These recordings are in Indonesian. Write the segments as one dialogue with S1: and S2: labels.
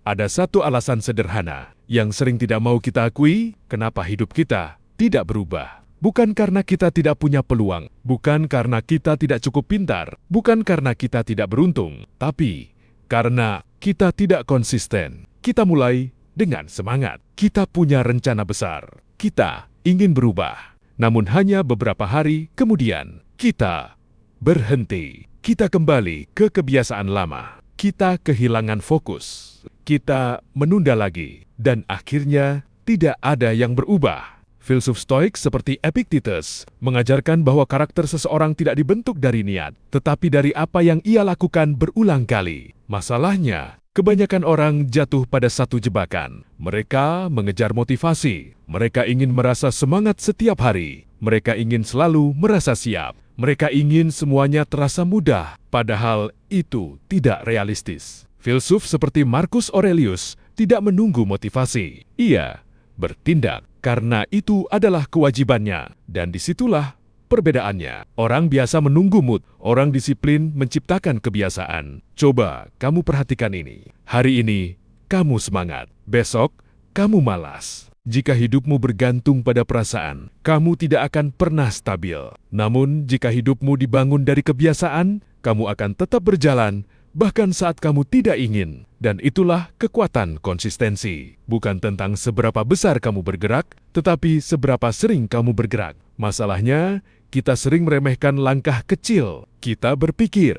S1: Ada satu alasan sederhana yang sering tidak mau kita akui kenapa hidup kita tidak berubah. Bukan karena kita tidak punya peluang, bukan karena kita tidak cukup pintar, bukan karena kita tidak beruntung, tapi karena kita tidak konsisten. Kita mulai dengan semangat. Kita punya rencana besar. Kita ingin berubah. Namun hanya beberapa hari kemudian, kita berhenti. Kita kembali ke kebiasaan lama. Kita kehilangan fokus. Kita menunda lagi. Dan akhirnya tidak ada yang berubah. Filsuf Stoik seperti Epictetus mengajarkan bahwa karakter seseorang tidak dibentuk dari niat, tetapi dari apa yang ia lakukan berulang kali. Masalahnya, kebanyakan orang jatuh pada satu jebakan. Mereka mengejar motivasi. Mereka ingin merasa semangat setiap hari. Mereka ingin selalu merasa siap. Mereka ingin semuanya terasa mudah, padahal itu tidak realistis. Filsuf seperti Marcus Aurelius tidak menunggu motivasi. Ia bertindak karena itu adalah kewajibannya, dan disitulah perbedaannya. Orang biasa menunggu mood, orang disiplin menciptakan kebiasaan. Coba kamu perhatikan ini. Hari ini kamu semangat, besok kamu malas. Jika hidupmu bergantung pada perasaan, kamu tidak akan pernah stabil. Namun jika hidupmu dibangun dari kebiasaan, kamu akan tetap berjalan, bahkan saat kamu tidak ingin. Dan itulah kekuatan konsistensi. Bukan tentang seberapa besar kamu bergerak, tetapi seberapa sering kamu bergerak. Masalahnya, kita sering meremehkan langkah kecil. Kita berpikir,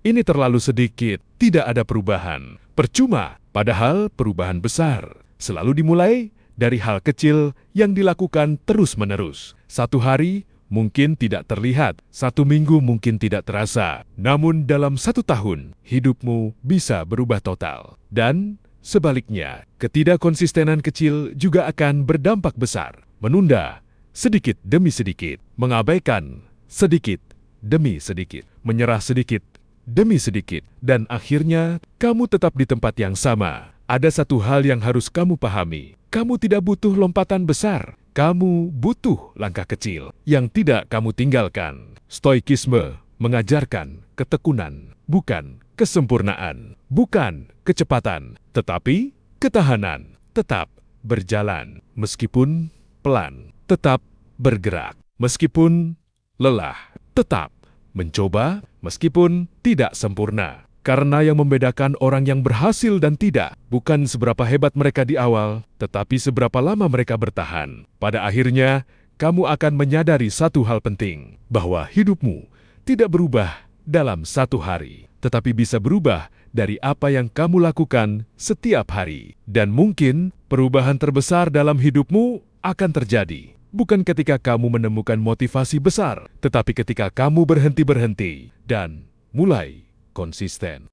S1: ini terlalu sedikit, tidak ada perubahan. Percuma, padahal perubahan besar selalu dimulai dari hal kecil yang dilakukan terus-menerus. Satu hari mungkin tidak terlihat, satu minggu mungkin tidak terasa. Namun dalam satu tahun, hidupmu bisa berubah total. Dan sebaliknya, ketidakkonsistenan kecil juga akan berdampak besar. Menunda sedikit demi sedikit, mengabaikan sedikit demi sedikit, menyerah sedikit demi sedikit, dan akhirnya kamu tetap di tempat yang sama. Ada satu hal yang harus kamu pahami. Kamu tidak butuh lompatan besar. Kamu butuh langkah kecil yang tidak kamu tinggalkan. Stoikisme mengajarkan ketekunan, bukan kesempurnaan, bukan kecepatan, tetapi ketahanan. Tetap berjalan, meskipun pelan, tetap bergerak, meskipun lelah, tetap mencoba, meskipun tidak sempurna. Karena yang membedakan orang yang berhasil dan tidak, bukan seberapa hebat mereka di awal, tetapi seberapa lama mereka bertahan. Pada akhirnya, kamu akan menyadari satu hal penting, bahwa hidupmu tidak berubah dalam satu hari, tetapi bisa berubah dari apa yang kamu lakukan setiap hari. Dan mungkin perubahan terbesar dalam hidupmu akan terjadi. Bukan ketika kamu menemukan motivasi besar, tetapi ketika kamu berhenti-berhenti dan mulai konsisten.